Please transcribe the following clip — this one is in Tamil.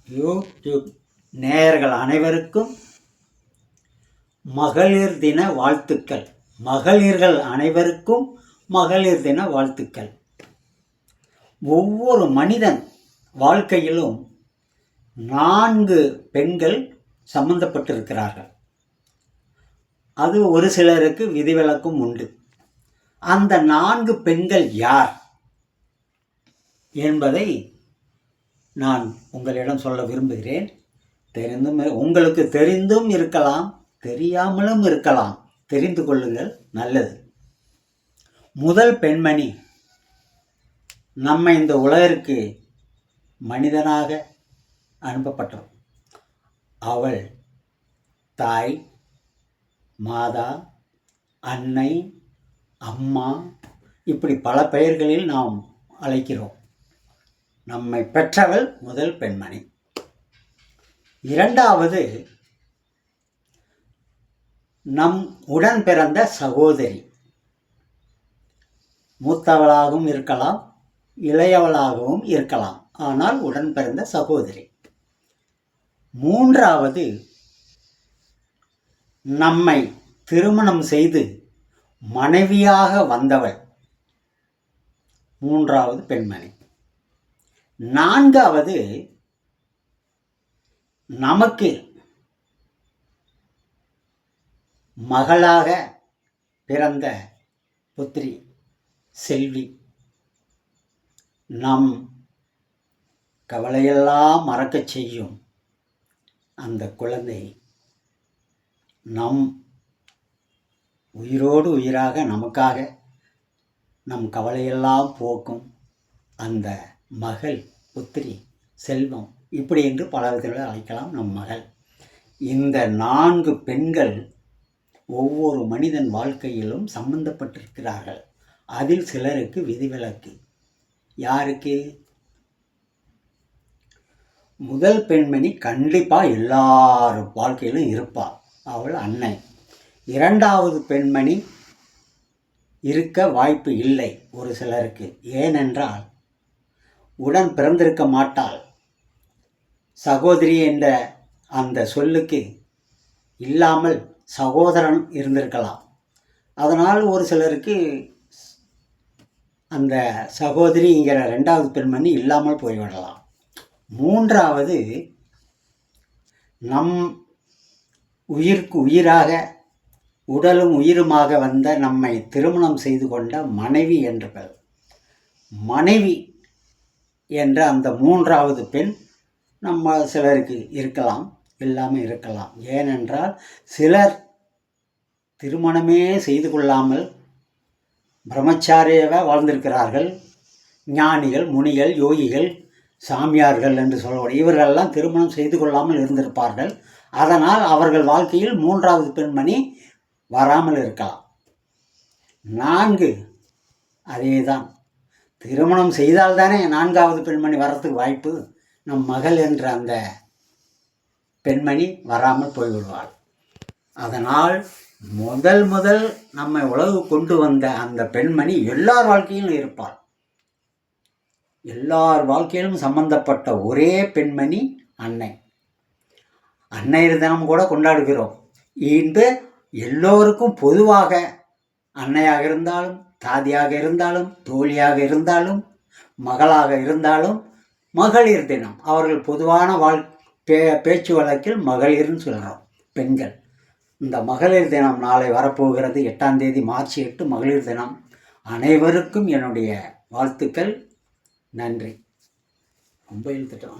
யூடியூப் நேயர்கள் அனைவருக்கும் மகளிர் தின வாழ்த்துக்கள். மகளிர்கள் அனைவருக்கும் மகளிர் தின வாழ்த்துக்கள். ஒவ்வொரு மனிதன் வாழ்க்கையிலும் 4 பெண்கள் சம்பந்தப்பட்டிருக்கிறார்கள். அது ஒரு சிலருக்கு விதிவிலக்கும் உண்டு. அந்த 4 பெண்கள் யார் என்பதை நான் உங்களிடம் சொல்ல விரும்புகிறேன். உங்களுக்கு தெரிந்தும் இருக்கலாம், தெரியாமலும் இருக்கலாம். தெரிந்து கொள்ளுங்கள், நல்லது. முதல் பெண்மணி நம்ம இந்த உலகிற்கு மனிதனாக அனுப்பப்பட்டோம். அவள் தாய், மாதா, அன்னை, அம்மா, இப்படி பல பெயர்களில் நாம் அழைக்கிறோம். நம்மை பெற்றவள் முதல் பெண்மணி. இரண்டாவது நம் உடன் பிறந்த சகோதரி. மூத்தவளாகவும் இருக்கலாம், இளையவளாகவும் இருக்கலாம், ஆனால் உடன் பிறந்த சகோதரி. மூன்றாவது நம்மை திருமணம் செய்து மனைவியாக வந்தவள், மூன்றாவது பெண்மணி. நான்காவது நமக்கு மகளாக பிறந்த புத்திரி, செல்வி. நம் கவலையெல்லாம் மறக்கச் செய்யும் அந்த குழந்தை நம் உயிரோடு உயிராக நமக்காக நம் கவலையெல்லாம் போக்கும் அந்த மகள், புத்திரி, செல்வம், இப்படி என்று பல விதத்தில் அழைக்கலாம். நம் மகள். இந்த 4 பெண்கள் ஒவ்வொரு மனிதன் வாழ்க்கையிலும் சம்பந்தப்பட்டிருக்கிறார்கள். அதில் சிலருக்கு விதிவிலக்கு. யாருக்கு? முதல் பெண்மணி கண்டிப்பாக எல்லார் வாழ்க்கையிலும் இருப்பாள். அவள் அன்னை. இரண்டாவது பெண்மணி இருக்க வாய்ப்பு இல்லை ஒரு சிலருக்கு. ஏனென்றால் உடன் பிறந்திருக்க மாட்டாள். சகோதரி என்ற அந்த சொல்லுக்கு இல்லாமல் சகோதரன் இருந்திருக்கலாம். அதனால் ஒரு சிலருக்கு அந்த சகோதரிங்கிற 2வது பெண்மணி இல்லாமல் போய்விடலாம். மூன்றாவது நம் உயிருக்கு உயிராக, உடலும் உயிருமாக வந்த நம்மை திருமணம் செய்து கொண்ட மனைவி என்ற பெயர். மனைவி என்ற அந்த 3வது பெண் நம்ம சிலருக்கு இருக்கலாம், எல்லாமே இருக்கலாம். ஏனென்றால் சிலர் திருமணமே செய்து கொள்ளாமல் பிரம்மச்சாரியாக வாழ்ந்திருக்கிறார்கள். ஞானிகள், முனிகள், யோகிகள், சாமியார்கள் என்று சொல்லக்கூடிய இவர்களெல்லாம் திருமணம் செய்து கொள்ளாமல் இருந்திருப்பார்கள். அதனால் அவர்கள் வாழ்க்கையில் 3வது பெண்மணி வராமல் இருக்கலாம். 4 அதேதான். திருமணம் செய்தால்தானே 4வது பெண்மணி வர்றதுக்கு வாய்ப்பு. நம் மகள் என்ற அந்த பெண்மணி வராமல் போய்விடுவாள். அதனால் முதல் நம்மை உலகு கொண்டு வந்த அந்த பெண்மணி எல்லார் வாழ்க்கையிலும் இருப்பாள். எல்லார் வாழ்க்கையிலும் சம்பந்தப்பட்ட ஒரே பெண்மணி அன்னை. அன்னையர் தினம் கூட கொண்டாடுகிறோம். இன்று எல்லோருக்கும் பொதுவாக அன்னையாக இருந்தாலும், தாதியாக இருந்தாலும், தோழியாக இருந்தாலும், மகளாக இருந்தாலும் மகளிர் தினம். அவர்கள் பொதுவான பேச்சு வழக்கில் மகளிர்னு சொல்கிறோம், பெண்கள். இந்த மகளிர் தினம் நாளை வரப்போகிறது. 8ஆம் தேதி மார்ச் 8 மகளிர் தினம். அனைவருக்கும் என்னுடைய வாழ்த்துக்கள். நன்றி. ரொம்ப இழுத்துட்டோம்.